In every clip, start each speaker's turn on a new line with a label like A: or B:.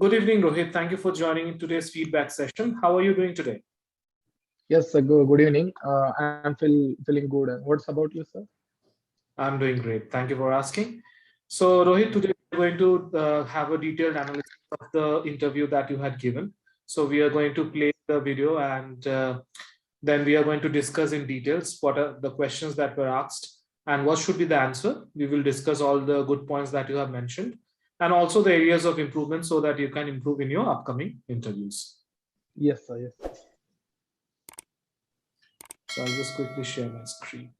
A: Good evening, Rohit. Thank you for joining in today's feedback session. How are you doing today?
B: Yes, good evening. I'm feeling good. What's about you, sir?
A: I'm doing great. Thank you for asking. So, Rohit, today we're going to have a detailed analysis of the interview that you had given. So, we are going to play the video and then we are going to discuss in details what are the questions that were asked and what should be the answer. We will discuss all the good points that you have mentioned and also the areas of improvement so that you can improve in your upcoming interviews.
B: Yes, sir. Yes.
A: So, I'll just quickly share my screen.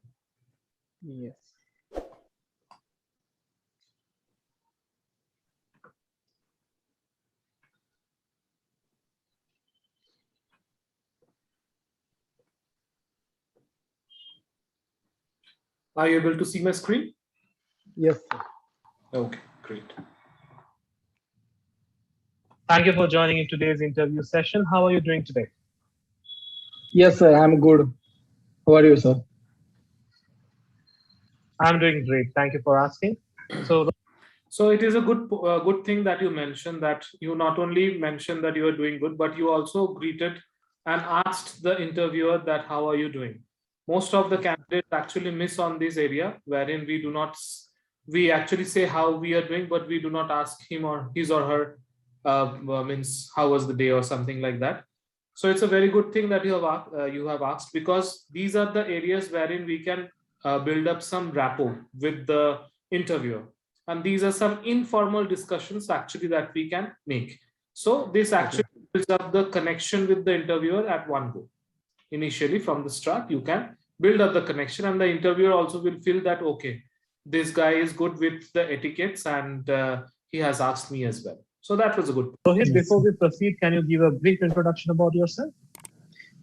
B: Yes.
A: Are you able to see my screen?
B: Yes, sir.
A: Okay, great.
C: Thank you for joining in today's interview session. How are you doing today?
B: Yes, sir. I'm good. How are you, sir?
C: I'm doing great. Thank you for asking. So,
A: So it is a good thing that you mentioned that you not only mentioned that you are doing good, but you also greeted and asked the interviewer that how are you doing. Most of the candidates actually miss on this area wherein we do not we actually say how we are doing, but we do not ask him or his or her means how was the day or something like that. So it's a very good thing that you have asked because these are the areas wherein we can build up some rapport with the interviewer, and these are some informal discussions actually that we can make. So this actually builds up the connection with the interviewer at one go. Initially from the start you can build up the connection and the interviewer also will feel that okay, this guy is good with the etiquettes and he has asked me as well. So that was a good.
C: Rohit,
B: Yes,
C: before
B: sir.
C: we proceed, can you give a brief introduction about yourself?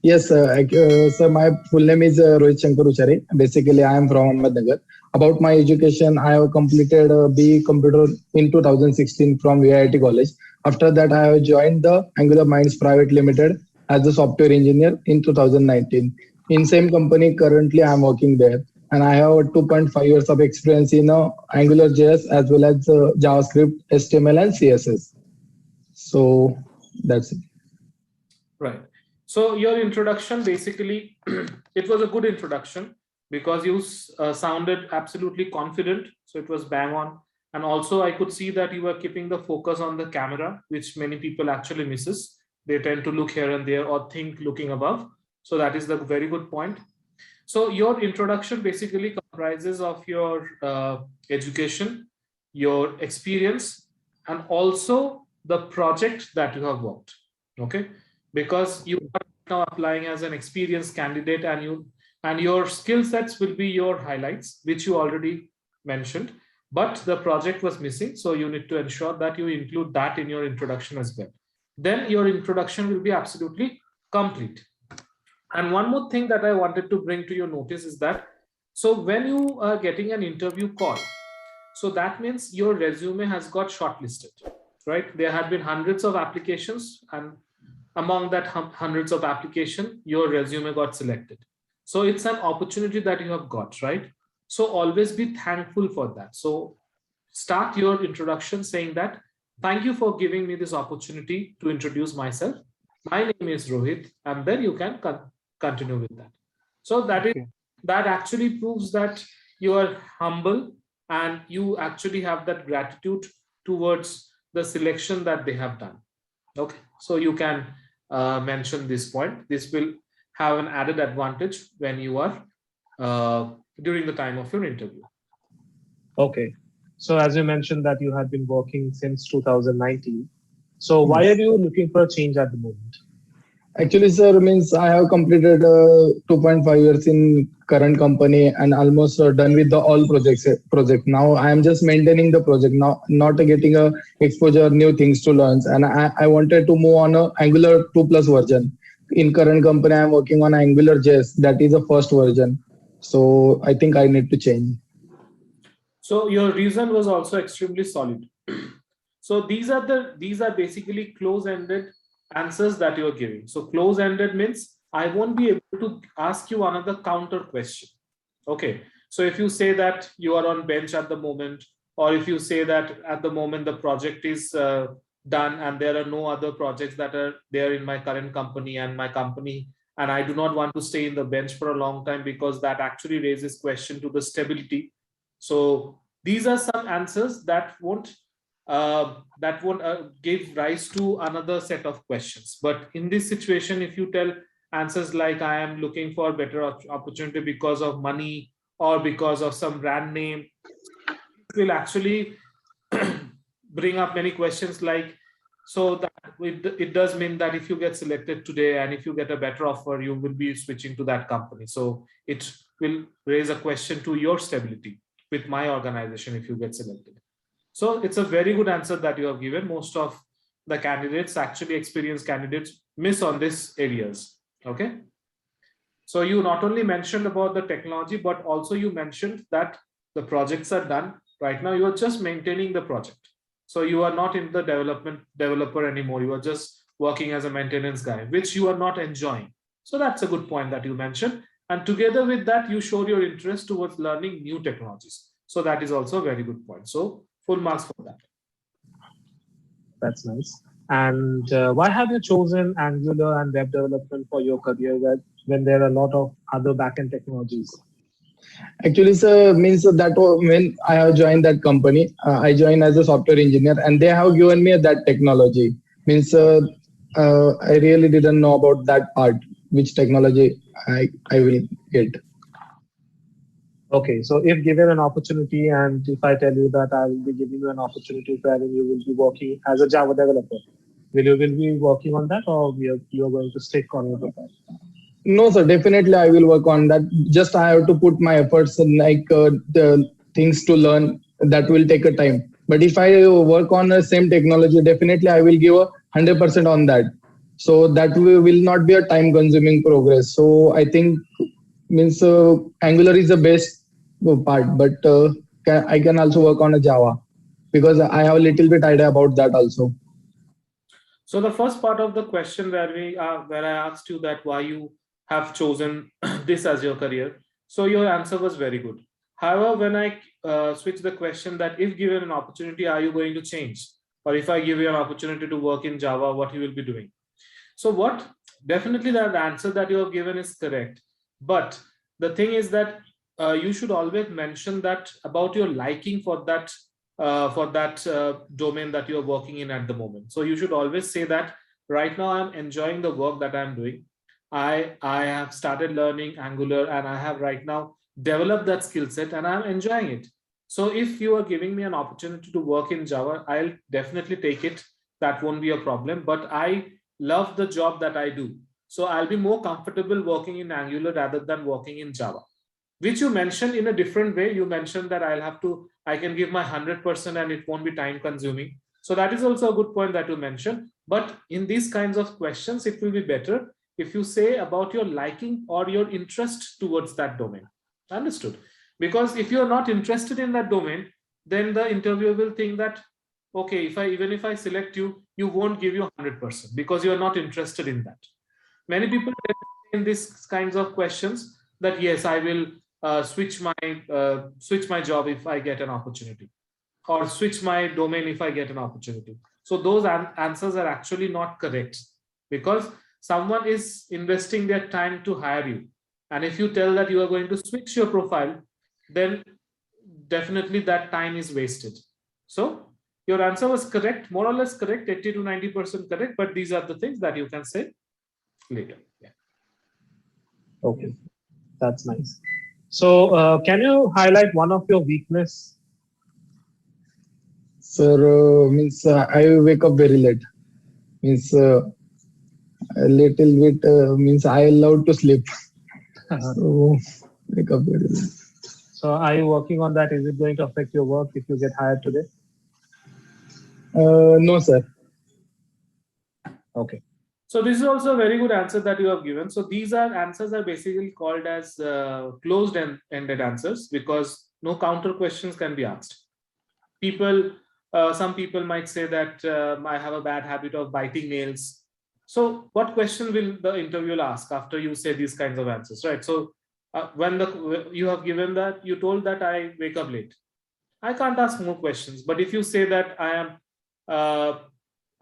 B: Yes, sir. Sir, my full name is Rohit Shankar Uchare. Basically, I am from Ahmednagar. About my education, I have completed BE Computer in 2016 from VIT College. After that, I have joined the Angular Minds Private Limited as a software engineer in 2019. In same company, currently I am working there, and I have 2.5 years of experience in Angular JS as well as JavaScript, HTML, and CSS. So that's it.
A: Right. So your introduction basically, it was a good introduction because you sounded absolutely confident. So it was bang on. And also I could see that you were keeping the focus on the camera, which many people actually misses. They tend to look here and there or think looking above. So that is the very good point. So your introduction basically comprises of your education, your experience, and also the project that you have worked. Okay, because you are now applying as an experienced candidate, and your skill sets will be your highlights, which you already mentioned. But the project was missing, so you need to ensure that you include that in your introduction as well. Then your introduction will be absolutely complete. And one more thing that I wanted to bring to your notice is that so when you are getting an interview call, so that means your resume has got shortlisted, right? There have been hundreds of applications, and among that hundreds of application, your resume got selected. So it's an opportunity that you have got, right? So always be thankful for that. So start your introduction saying that thank you for giving me this opportunity to introduce myself. My name is Rohit, and then you can continue with that. So
B: Okay.
A: that actually proves that you are humble and you actually have that gratitude towards the selection that they have done. Okay, so you can mention this point. This will have an added advantage when you are during the time of your interview.
C: Okay. So, as you mentioned that you have been working since 2019. So, why are
B: Yes.
C: you looking for a change at the moment?
B: Actually, sir, means I have completed 2.5 years in current company and almost done with the all projects. Project now, I am just maintaining the project now, not getting a exposure, new things to learn, and I wanted to move on a Angular 2 plus version. In current company, I am working on Angular JS. That is the first version. So I think I need to change.
A: So your reason was also extremely solid. So these are basically close-ended answers that you're giving. So close-ended means I won't be able to ask you another counter question. Okay. So if you say that you are on bench at the moment, or if you say that at the moment the project is done, and there are no other projects that are there in my current company and I do not want to stay in the bench for a long time, because that actually raises question to the stability. So these are some answers that won't give rise to another set of questions. But in this situation, if you tell answers like I am looking for better opportunity because of money or because of some brand name, it will actually bring up many questions like, so that it does mean that if you get selected today and if you get a better offer, you will be switching to that company. So it will raise a question to your stability with my organization if you get selected. So it's a very good answer that you have given. Most of the candidates, actually experienced candidates, miss on these areas. Okay. So you not only mentioned about the technology, but also you mentioned that the projects are done. Right now, you are just maintaining the project. So you are not in the developer anymore. You are just working as a maintenance guy, which you are not enjoying. So that's a good point that you mentioned. And together with that, you showed your interest towards learning new technologies. So that is also a very good point. So full marks for that.
C: That's nice. And why have you chosen Angular and web development for your career when there are a lot of other backend technologies?
B: Actually, sir, means that when I have joined that company, I joined as a software engineer, and they have given me that technology. Means I really didn't know about that part, which technology I will get.
C: Okay, so if given an opportunity, and if I tell you that I will be giving you an opportunity wherein you will be working as a Java developer, will you be working on that, or you are going to stick on your profile?
B: No, sir, definitely I will work on that. Just I have to put my efforts in, like the things to learn that will take a time. But if I work on the same technology, definitely I will give 100% on that. So that will not be a time consuming progress. So I think means Angular is the best part, but I can also work on a Java because I have a little bit idea about that also.
A: So the first part of the question where I asked you that why you have chosen this as your career, so your answer was very good. However, when I switch the question that if given an opportunity, are you going to change? Or if I give you an opportunity to work in Java, what you will be doing? So what definitely the answer that you have given is correct. But the thing is that you should always mention that about your liking for that domain that you're working in at the moment. So you should always say that right now I'm enjoying the work that I'm doing. I have started learning Angular and I have right now developed that skill set and I'm enjoying it. So if you are giving me an opportunity to work in Java, I'll definitely take it. That won't be a problem. But I love the job that I do. So I'll be more comfortable working in Angular rather than working in Java, which you mentioned in a different way. You mentioned that I can give my 100% and it won't be time consuming. So that is also a good point that you mentioned. But in these kinds of questions, it will be better if you say about your liking or your interest towards that domain. Understood? Because if you're not interested in that domain, then the interviewer will think that, okay, even if I select you, you won't give you 100% because you're not interested in that. Many people in these kinds of questions that yes, I will switch my job if I get an opportunity, or switch my domain if I get an opportunity. So those answers are actually not correct, because someone is investing their time to hire you, and if you tell that you are going to switch your profile, then definitely that time is wasted. So your answer was correct, more or less correct, 80 to 90% correct, but these are the things that you can say later. Yeah.
C: Okay, that's nice. So can you highlight one of your weakness?
B: Sir, means I wake up very late. Means a little bit means I love to sleep. So wake up very late.
C: So are you working on that? Is it going to affect your work if you get hired today?
B: No, sir.
C: Okay.
A: So this is also a very good answer that you have given. So these answers are basically called as closed-ended answers, because no counter questions can be asked. Some people might say that I have a bad habit of biting nails. So what question will the interviewer ask after you say these kinds of answers, right? So when you have given that, you told that I wake up late, I can't ask more questions. But if you say that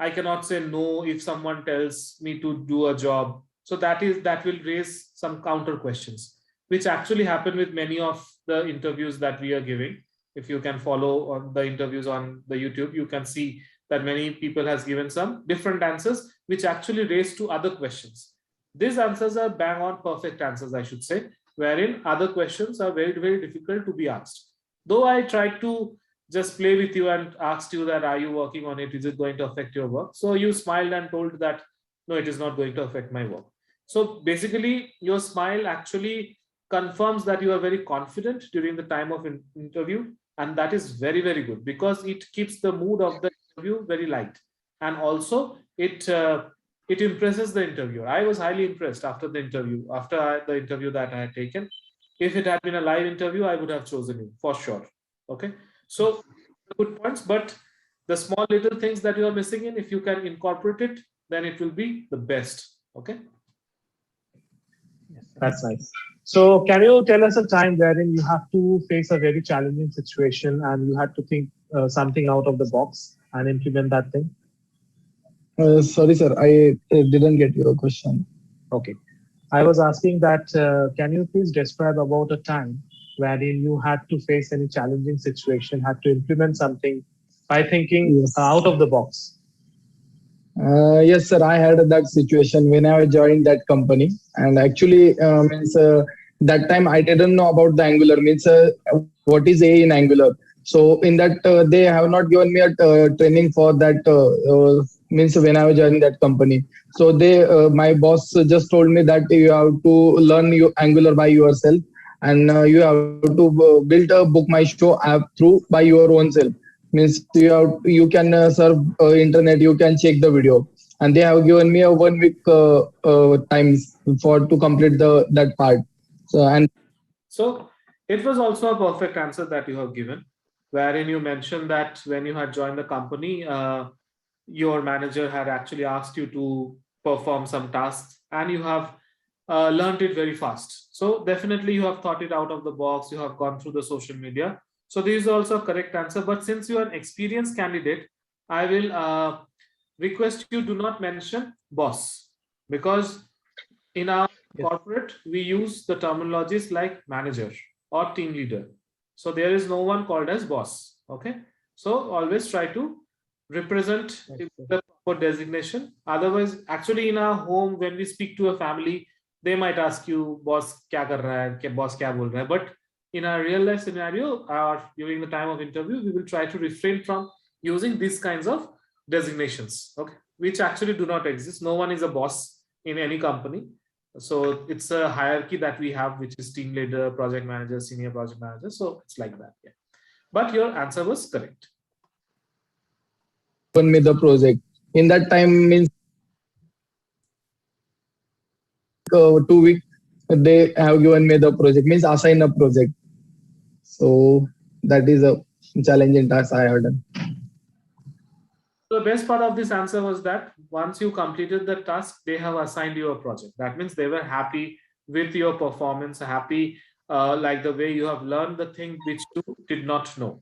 A: I cannot say no if someone tells me to do a job. So that will raise some counter questions, which actually happen with many of the interviews that we are giving. If you can follow on the interviews on the YouTube, you can see that many people has given some different answers, which actually raise to other questions. These answers are bang on perfect answers, I should say, wherein other questions are very, very difficult to be asked. Though I tried to just play with you and asked you that, are you working on it? Is it going to affect your work? So you smiled and told that, no, it is not going to affect my work. So basically, your smile actually confirms that you are very confident during the time of interview. And that is very, very good, because it keeps the mood of the interview very light. And also it impresses the interviewer. I was highly impressed after the interview that I had taken. If it had been a live interview, I would have chosen you for sure. Okay. So good points, but the small little things that you are missing in, if you can incorporate it, then it will be the best. Okay.
C: Yes, that's nice. So can you tell us a time wherein you have to face a very challenging situation and you had to think something out of the box and implement that thing?
B: Sorry, sir, I didn't get your question.
C: Okay. I was asking that, can you please describe about a time wherein you had to face any challenging situation, had to implement something by thinking
B: Yes.
C: out of the box?
B: Yes, sir. I had that situation when I joined that company, and actually, means that time I didn't know about the Angular. Means what is A in Angular. So in that they have not given me a training for that. Means when I was joining that company, so my boss just told me that you have to learn your Angular by yourself, and you have to build a Book My Show app through by your own self. Means you can serve internet, you can check the video, and they have given me a 1 week times to complete that part.
A: So it was also a perfect answer that you have given, wherein you mentioned that when you had joined the company, your manager had actually asked you to perform some tasks, and you have learned it very fast. So definitely you have thought it out of the box. You have gone through the social media. So this is also a correct answer. But since you are an experienced candidate, I will request you do not mention boss, because in our corporate, we use the terminologies like manager or team leader. So there is no one called as boss. Okay. So always try to represent the proper designation. Otherwise, actually in our home, when we speak to a family, they might ask you, boss kya kar raha hai, boss kya bol raha hai. But in a real life scenario or during the time of interview, we will try to refrain from using these kinds of designations, okay, which actually do not exist. No one is a boss in any company. So it's a hierarchy that we have, which is team leader, project manager, senior project manager. So it's like that. Yeah. But your answer was correct.
B: Given me the project in that time, means 2 weeks they have given me the project, means assign a project. So that is a challenging task I have done.
A: The best part of this answer was that once you completed the task, they have assigned you a project. That means they were happy with your performance, happy like the way you have learned the thing which you did not know.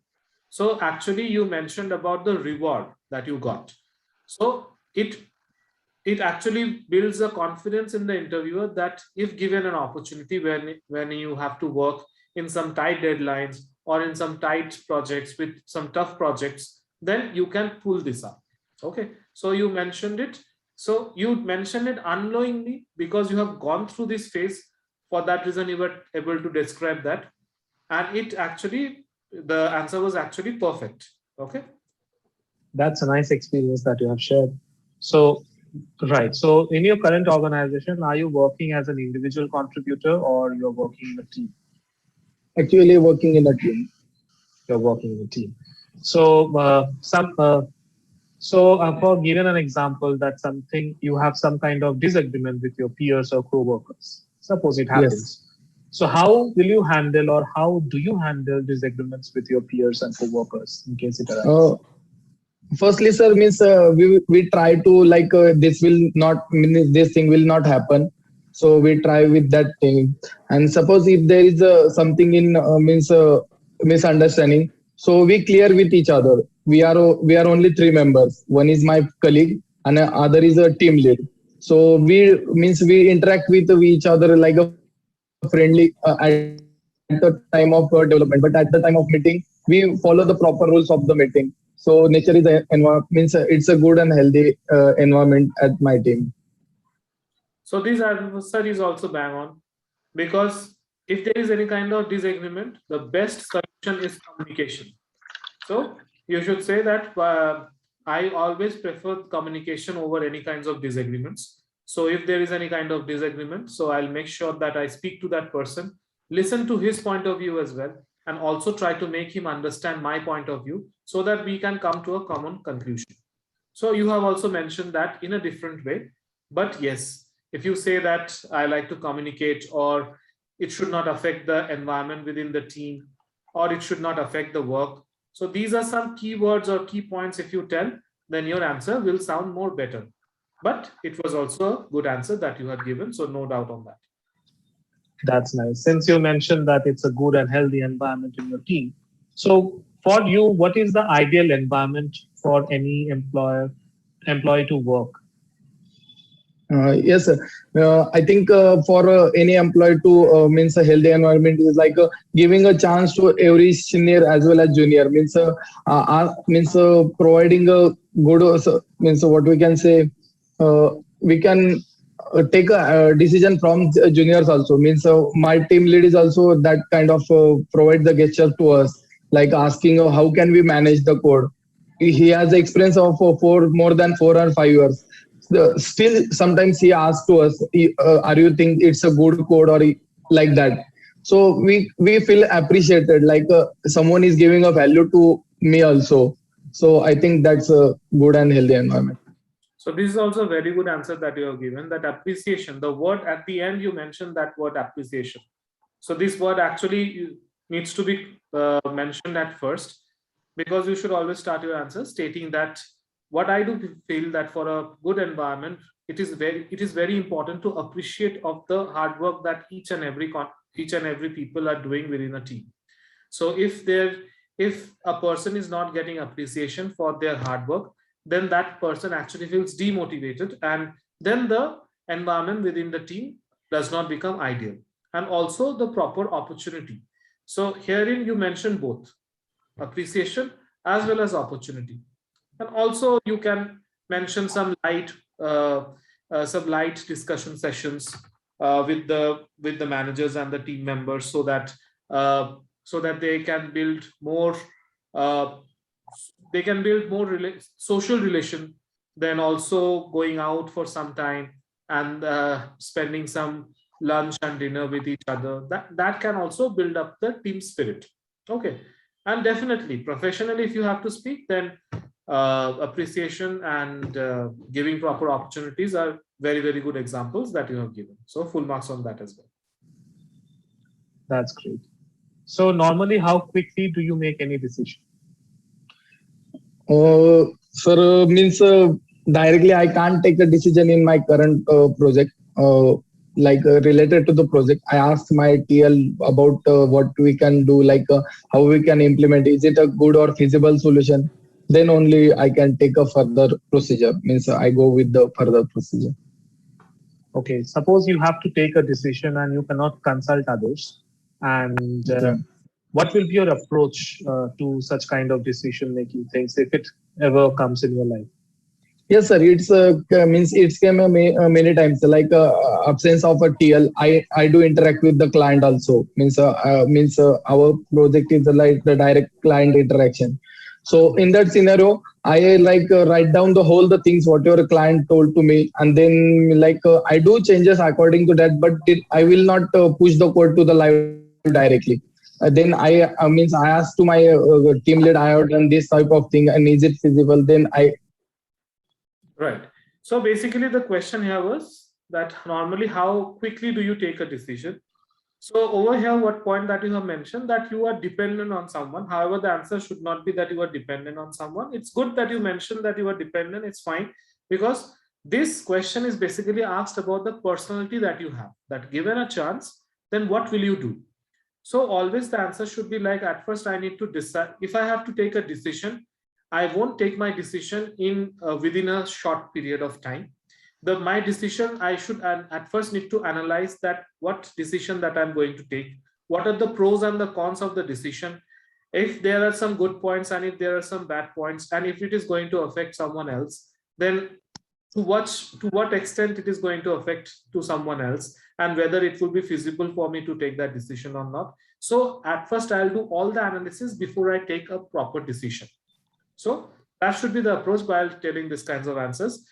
A: So actually you mentioned about the reward that you got. So it actually builds a confidence in the interviewer that if given an opportunity when you have to work in some tight deadlines or in some tight projects with some tough projects, then you can pull this up. Okay, so you mentioned it. So you mentioned it unknowingly because you have gone through this phase. For that reason, you were able to describe that. And it actually, the answer was actually perfect. Okay.
C: That's a nice experience that you have shared. So, right. So in your current organization, are you working as an individual contributor or you're working in a team?
B: Actually working in a team.
C: You're working in a team. So for given an example that something you have some kind of disagreement with your peers or co-workers, suppose it happens.
B: Yes.
C: So how will you handle or how do you handle disagreements with your peers and co-workers in case it arises?
B: Firstly, sir, means we try to this thing will not happen. So we try with that thing. And suppose if there is something in means misunderstanding, so we clear with each other. we are only three members. One is my colleague, and other is a team lead. So we interact with each other like a friendly at the time of development, but at the time of meeting, we follow the proper rules of the meeting. So nature is it's a good and healthy environment at my team.
A: So this answer is also bang on, because if there is any kind of disagreement, the best solution is communication. So you should say that I always prefer communication over any kinds of disagreements. So if there is any kind of disagreement, so I'll make sure that I speak to that person, listen to his point of view as well, and also try to make him understand my point of view so that we can come to a common conclusion. So you have also mentioned that in a different way. But yes, if you say that I like to communicate, or it should not affect the environment within the team, or it should not affect the work. So these are some keywords or key points. If you tell, then your answer will sound more better. But it was also a good answer that you had given. So no doubt on that.
C: That's nice. Since you mentioned that it's a good and healthy environment in your team, so for you, what is the ideal environment for any employee to work?
B: Yes, sir. I think for any employee to means a healthy environment is like giving a chance to every senior as well as junior. Means providing a good means what we can say. We can take a decision from juniors also. Means my team lead is also that kind of provide the gesture to us, like asking how can we manage the code. He has the experience of for more than 4 or 5 years. Still sometimes he asks to us, are you think it's a good code or like that. So we feel appreciated, like someone is giving a value to me also. So I think that's a good and healthy environment.
A: So this is also a very good answer that you have given, that appreciation. The word at the end, you mentioned that word appreciation. So this word actually needs to be mentioned at first, because you should always start your answer stating that what I do feel that for a good environment, it is very important to appreciate of the hard work that each and every people are doing within a team. So if a person is not getting appreciation for their hard work, then that person actually feels demotivated, and then the environment within the team does not become ideal. And also the proper opportunity. So herein you mentioned both appreciation as well as opportunity. And also you can mention some light discussion sessions with the managers and the team members, so that they can build more uh, social relation, then also going out for some time, and spending some lunch and dinner with each other. That can also build up the team spirit. Okay. And definitely professionally, if you have to speak, then appreciation and giving proper opportunities are very, very good examples that you have given. So full marks on that as well.
C: That's great. So normally, how quickly do you make any decision?
B: Sir, means directly I can't take a decision in my current project. Related to the project, I asked my TL about what we can do, like how we can implement. Is it a good or feasible solution? Then only I can take a further procedure. Means I go with the further procedure.
C: Okay, suppose you have to take a decision and you cannot consult others, and what will be your approach to such kind of decision making things if it ever comes in your life?
B: Yes, sir. It's means it's came many times. Like absence of a TL, I do interact with the client also. Means our project is like the direct client interaction. So in that scenario, I like write down the things whatever client told to me, and then like I do changes according to that. But I will not push the code to the live directly. Then I ask to my team lead, I have done this type of thing, and is it feasible? Then I
A: Right. So basically the question here was that normally how quickly do you take a decision? So over here, what point that you have mentioned, that you are dependent on someone. However, the answer should not be that you are dependent on someone. It's good that you mentioned that you are dependent. It's fine, because this question is basically asked about the personality that you have, that given a chance, then what will you do? So always the answer should be like, at first I need to decide. If I have to take a decision, I won't take my decision in within a short period of time. My decision, I should at first need to analyze that what decision that I'm going to take, what are the pros and the cons of the decision, if there are some good points and if there are some bad points, and if it is going to affect someone else, then to what extent it is going to affect to someone else, and whether it will be feasible for me to take that decision or not. So at first I'll do all the analysis before I take a proper decision. So that should be the approach while telling these kinds of answers.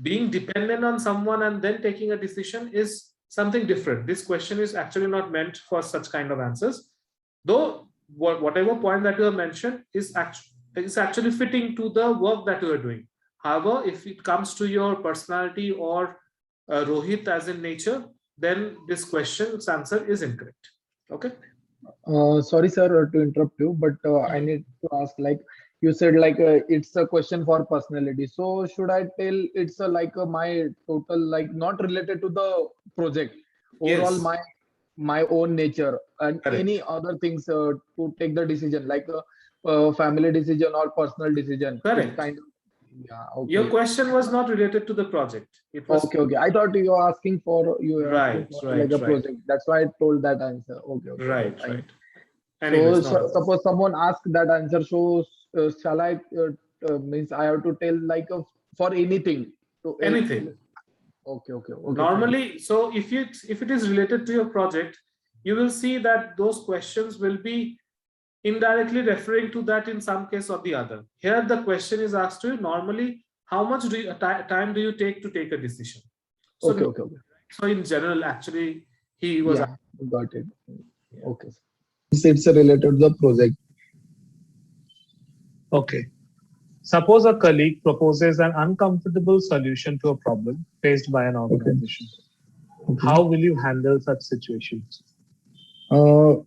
A: Being dependent on someone and then taking a decision is something different. This question is actually not meant for such kind of answers, though whatever point that you have mentioned is actually fitting to the work that you are doing. However, if it comes to your personality or Rohit as in nature, then this question's answer is incorrect. Okay.
B: Sorry, sir, to interrupt you, but I need to ask, like you said, like it's a question for personality. So should I tell it's my total, like not related to the project, overall
A: Yes.
B: my own nature and
A: Correct.
B: any other things to take the decision, like a family decision or personal decision.
A: Correct.
B: It's kind of, yeah. Okay.
A: Your question was not related to the project. It was
B: Okay. I thought you were asking for
A: right.
B: like a project. That's why I told that answer. Okay.
A: Right.
B: Fine.
A: Anyways,
B: So suppose someone asks that answer, so shall I means I have to tell like for anything to
A: anything.
B: Okay.
A: Normally, so if it is related to your project, you will see that those questions will be indirectly referring to that in some case or the other. Here the question is asked to you normally, how much time do you take to take a decision? So,
B: okay.
A: So in general, actually, he was.
B: Yeah, got it. Yeah. Okay. It's related to the project.
C: Okay. Suppose a colleague proposes an uncomfortable solution to a problem faced by an organization. Okay. How will you handle such situations?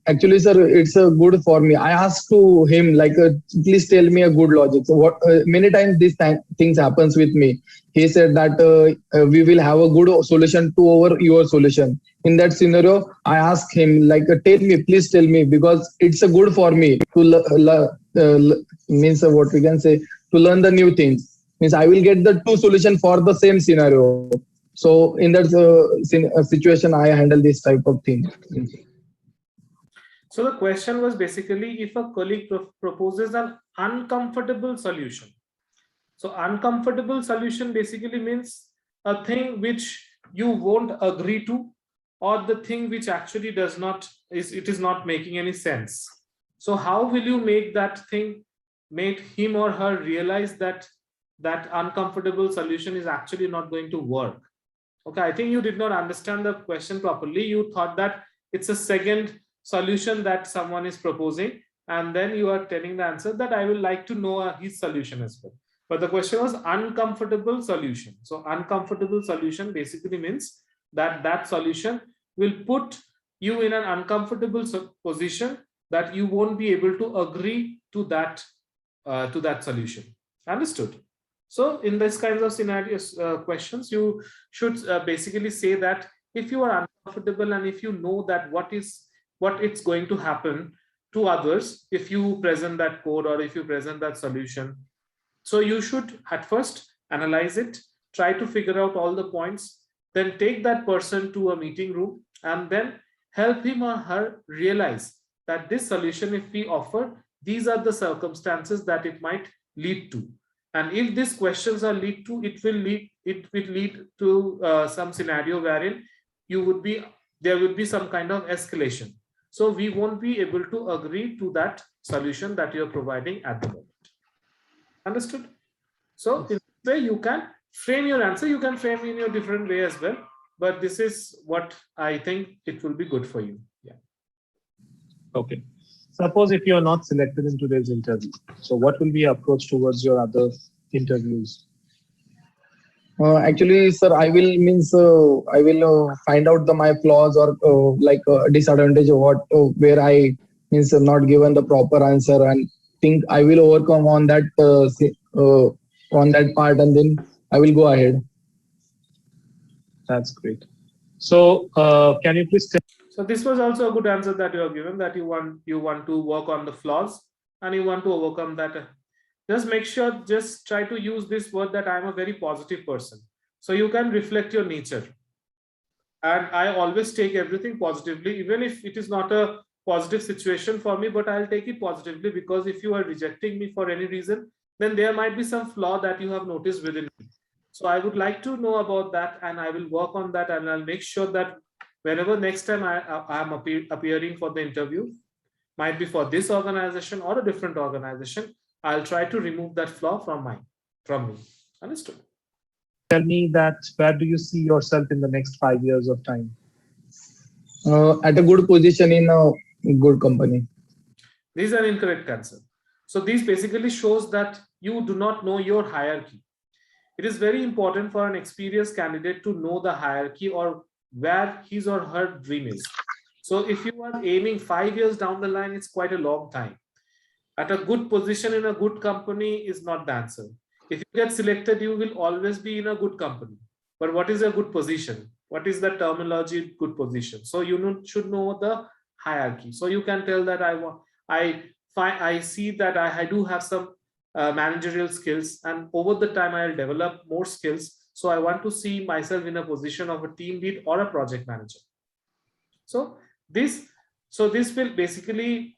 B: Actually, sir, it's good for me. I asked to him like, please tell me a good logic. So what many times these things happens with me. He said that we will have a good solution to your solution. In that scenario, I asked him like, please tell me, because it's good for me to means what we can say, to learn the new things. Means I will get the two solution for the same scenario. So in that situation, I handle this type of thing.
A: So the question was basically if a colleague proposes an uncomfortable solution. So uncomfortable solution basically means a thing which you won't agree to, or the thing which actually is not making any sense. So how will you make that thing, make him or her realize that that uncomfortable solution is actually not going to work? Okay, I think you did not understand the question properly. You thought that it's a second solution that someone is proposing, and then you are telling the answer that I will like to know his solution as well. But the question was uncomfortable solution. So uncomfortable solution basically means that that solution will put you in an uncomfortable position that you won't be able to agree to that solution. Understood? So in this kinds of scenarios, questions, you should basically say that if you are uncomfortable and if you know that what it's going to happen to others if you present that code or if you present that solution. So you should at first analyze it, try to figure out all the points, then take that person to a meeting room and then help him or her realize that this solution, if we offer, these are the circumstances that it might lead to. And if these questions are lead to, it will lead to some scenario wherein there would be some kind of escalation. So we won't be able to agree to that solution that you're providing at the moment. Understood? So in this way, you can frame your answer. You can frame in your different way as well. But this is what I think it will be good for you. Yeah.
C: Okay. Suppose if you are not selected in today's interview, so what will be your approach towards your other interviews?
B: Actually, sir, I will find out my flaws or disadvantage of where I means not given the proper answer, and think I will overcome on that part, and then I will go ahead.
C: That's great. So can you please tell?
A: So this was also a good answer that you have given, that you want to work on the flaws and you want to overcome that. just make sure, just try to use this word that I'm a very positive person. So you can reflect your nature. And I always take everything positively, even if it is not a positive situation for me, but I'll take it positively, because if you are rejecting me for any reason, then there might be some flaw that you have noticed within me. So I would like to know about that, and I will work on that, and I'll make sure that whenever next time I am appearing for the interview, might be for this organization or a different organization, I'll try to remove that flaw from me. Understood?
C: Tell me that where do you see yourself in the next 5 years of time?
B: At a good position in a good company.
A: This is an incorrect answer. So this basically shows that you do not know your hierarchy. It is very important for an experienced candidate to know the hierarchy or where his or her dream is. So if you are aiming 5 years down the line, it's quite a long time. At a good position in a good company is not the answer. If you get selected, you will always be in a good company. But what is a good position? What is the terminology good position? So you should know the hierarchy. So you can tell that I see that I do have some managerial skills, and over the time I'll develop more skills. So I want to see myself in a position of a team lead or a project manager. So this will basically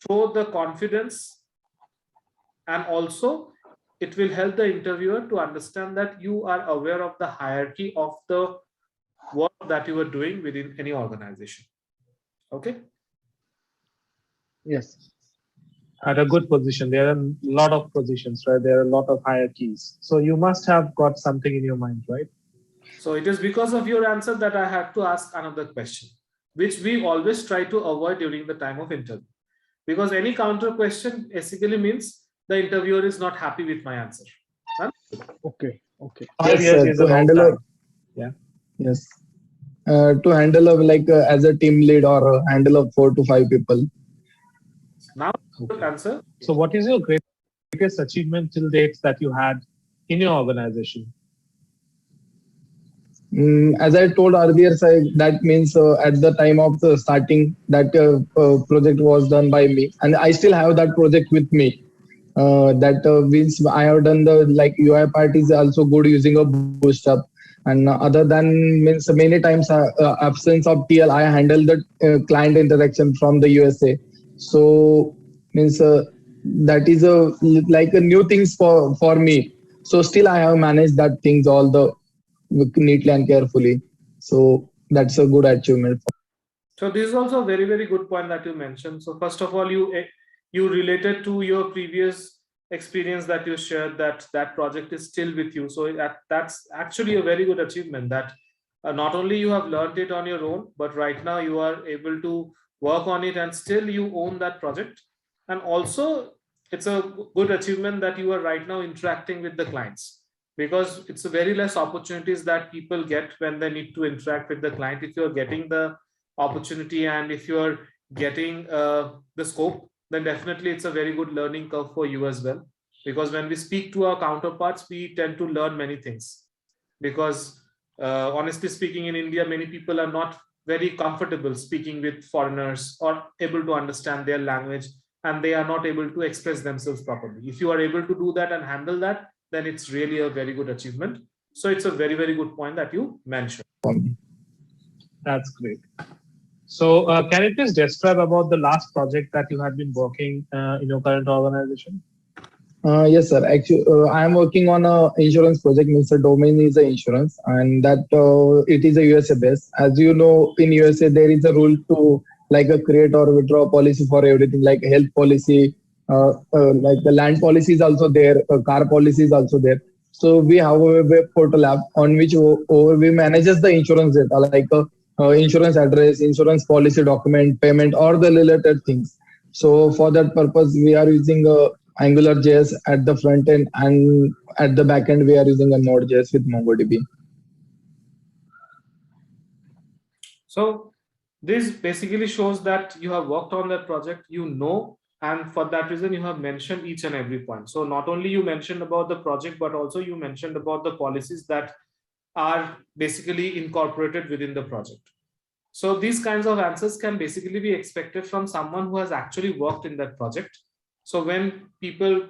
A: show the confidence, and also it will help the interviewer to understand that you are aware of the hierarchy of the work that you are doing within any organization. Okay.
C: Yes. At a good position, there are a lot of positions, right? There are a lot of hierarchies. So you must have got something in your mind, right?
A: So it is because of your answer that I had to ask another question, which we always try to avoid during the time of interview. Because any counter question basically means the interviewer is not happy with my answer. Huh?
C: Okay. Okay.
B: Yes,
C: 5 years
B: sir,
C: is a
B: to
C: long
B: handle a
C: time. Yeah.
B: yes, to handle a as a team lead or handle of 4 to 5 people.
A: Now,
C: Okay.
A: answer.
C: So what is your greatest achievement till date that you had in your organization?
B: As I told earlier, sir, that means at the time of the starting, that project was done by me, and I still have that project with me. That means I have done the UI part is also good using a bootstrap, and other than means many times absence of TL, I handle the client interaction from the USA. So means that is a a new things for me. So still I have managed that things all the neatly and carefully. So that's a good achievement.
A: So this is also a very, very good point that you mentioned. So first of all, you related to your previous experience that you shared, that project is still with you. So that's actually a very good achievement, that not only you have learned it on your own, but right now you are able to work on it and still you own that project. And also it's a good achievement that you are right now interacting with the clients, because it's a very less opportunities that people get when they need to interact with the client. If you're getting the opportunity and if you're getting the scope, then definitely it's a very good learning curve for you as well. Because when we speak to our counterparts, we tend to learn many things. Because honestly speaking, in India, many people are not very comfortable speaking with foreigners or able to understand their language, and they are not able to express themselves properly. If you are able to do that and handle that, then it's really a very good achievement. So it's a very, very good point that you mentioned.
C: That's great. So can you please describe about the last project that you have been working in your current organization?
B: Yes, sir. Actually, I am working on a insurance project. Means the domain is a insurance, and that it is a USA based. As you know, in USA there is a rule to a create or withdraw policy for everything, like health policy, like the land policy is also there, car policy is also there. So we have a web portal app on which we manages the insurance data, insurance address, insurance policy document, payment, or the related things. So for that purpose, we are using Angular JS at the front end, and at the back end, we are using a Node.js with MongoDB.
A: So this basically shows that you have worked on that project, and for that reason, you have mentioned each and every point. So not only you mentioned about the project, but also you mentioned about the policies that are basically incorporated within the project. So these kinds of answers can basically be expected from someone who has actually worked in that project. So when people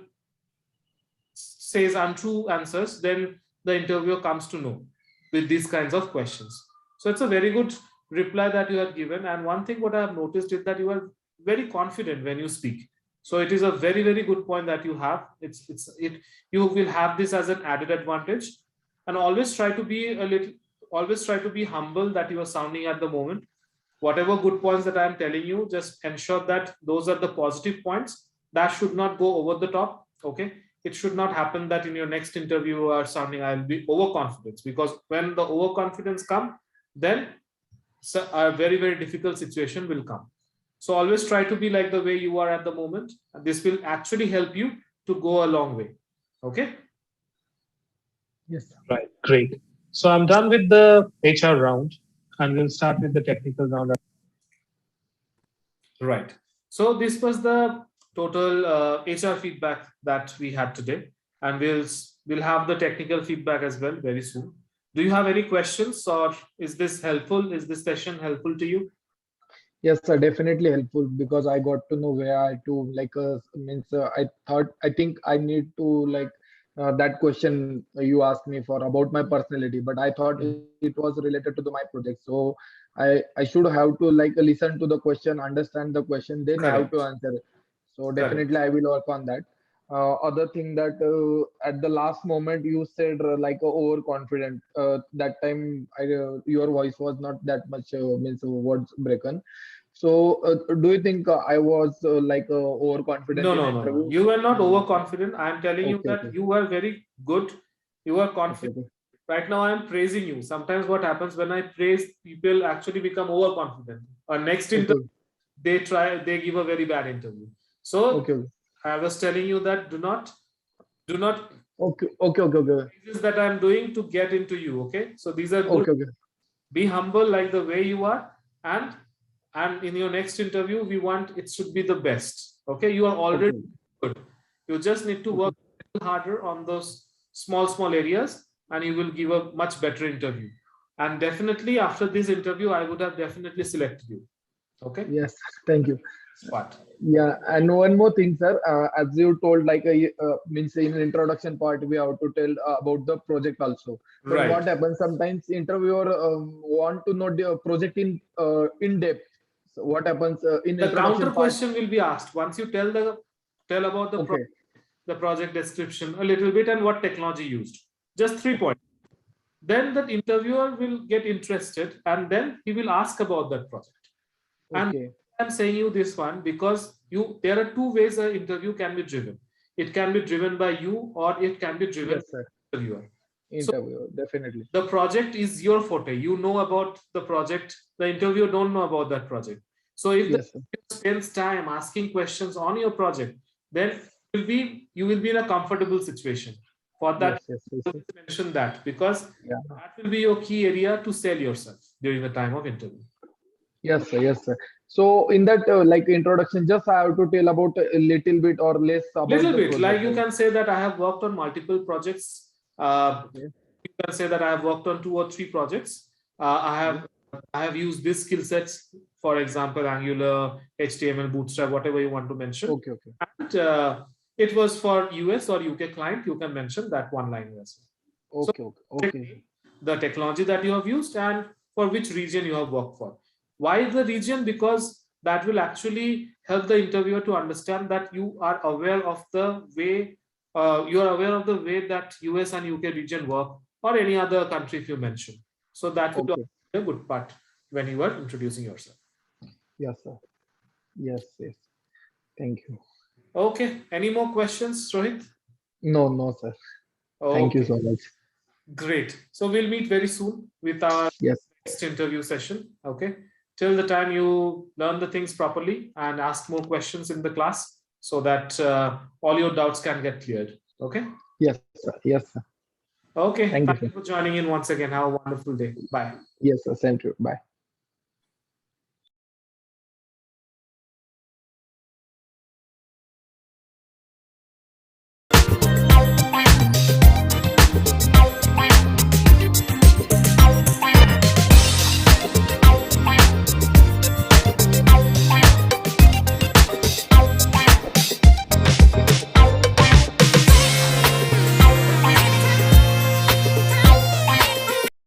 A: says untrue answers, then the interviewer comes to know with these kinds of questions. So it's a very good reply that you have given. And one thing what I have noticed is that you are very confident when you speak. So it is a very, very good point that you have. You will have this as an added advantage. And always try to be humble that you are sounding at the moment. Whatever good points that I am telling you, just ensure that those are the positive points. That should not go over the top. Okay. It should not happen that in your next interview you are sounding, I'll be overconfident, because when the overconfidence comes, then a very, very difficult situation will come. So always try to be like the way you are at the moment. And this will actually help you to go a long way. Okay.
B: Yes.
C: Right. Great. So I'm done with the HR round, and we'll start with the technical round.
A: Right. So this was the total HR feedback that we had today, and we'll have the technical feedback as well very soon. Do you have any questions, or is this helpful? Is this session helpful to you?
B: Yes, sir, definitely helpful, because I got to know where I to I think I need to that question you asked me for about my personality, but I thought it was related to my project. So I should have to listen to the question, understand the question, then have to answer it. So definitely I will work on that. Other thing that at the last moment you said overconfident. That time your voice was not that much words broken. So do you think I was overconfident in interview?
A: No. You were not overconfident. I am telling you that
B: Okay.
A: you were very good. You were confident.
B: Okay.
A: Right now I am praising you. Sometimes what happens when I praise, people actually become overconfident. Next interview, they give a very bad interview. So
B: Okay.
A: I was telling you that do not
B: Okay.
A: things that I'm doing to get into you. Okay. So these are good.
B: Okay.
A: Be humble like the way you are, and in your next interview, we want it should be the best. Okay. You are already good. You just need to work a little harder on those small areas, and you will give a much better interview. And definitely after this interview, I would have definitely selected you. Okay.
B: Yes. Thank you.
A: What?
B: Yeah, and one more thing, sir. As you told, means in introduction part, we have to tell about the project also. But
A: Right.
B: what happens sometimes, interviewer want to know the project in depth. So what happens in
A: The
B: introduction
A: counter
B: part?
A: question will be asked once you tell about the project description a little bit and what technology used. Just 3 points. Then that interviewer will get interested, and then he will ask about that project. And I'm saying you this one because there are 2 ways an interview can be driven. It can be driven by you, or it can be driven by the interviewer.
B: Interviewer, definitely.
A: The project is your forte. You know about the project. The interviewer don't know about that project. So if the interviewer spends time asking questions on your project, then you will be in a comfortable situation. For that, mention that, because that will be your key area to sell yourself during the time of interview.
B: Yes, sir. So in that introduction, just I have to tell about a little bit or less about
A: little bit. Like you can say that I have worked on multiple projects. You can say that I have worked on 2 or 3 projects. I have used these skill sets, for example, Angular, HTML, Bootstrap, whatever you want to mention. And it was for US or UK client. You can mention that one line as well.
B: Okay.
A: The technology that you have used and for which region you have worked for. Why the region? Because that will actually help the interviewer to understand that you are aware of the way that US and UK region work, or any other country if you mention. So that will be a good part when you are introducing yourself.
B: Yes, sir. Yes. Thank you.
A: Okay. Any more questions, Rohit?
B: No, sir. Thank you so much.
A: Great. So we'll meet very soon with our next interview session. Okay. Till the time you learn the things properly and ask more questions in the class, so that all your doubts can get cleared. Okay.
B: Yes, sir.
A: Okay. Thank you for joining in once again. Have a wonderful day. Bye.
B: Yes, sir. Same to you. Bye.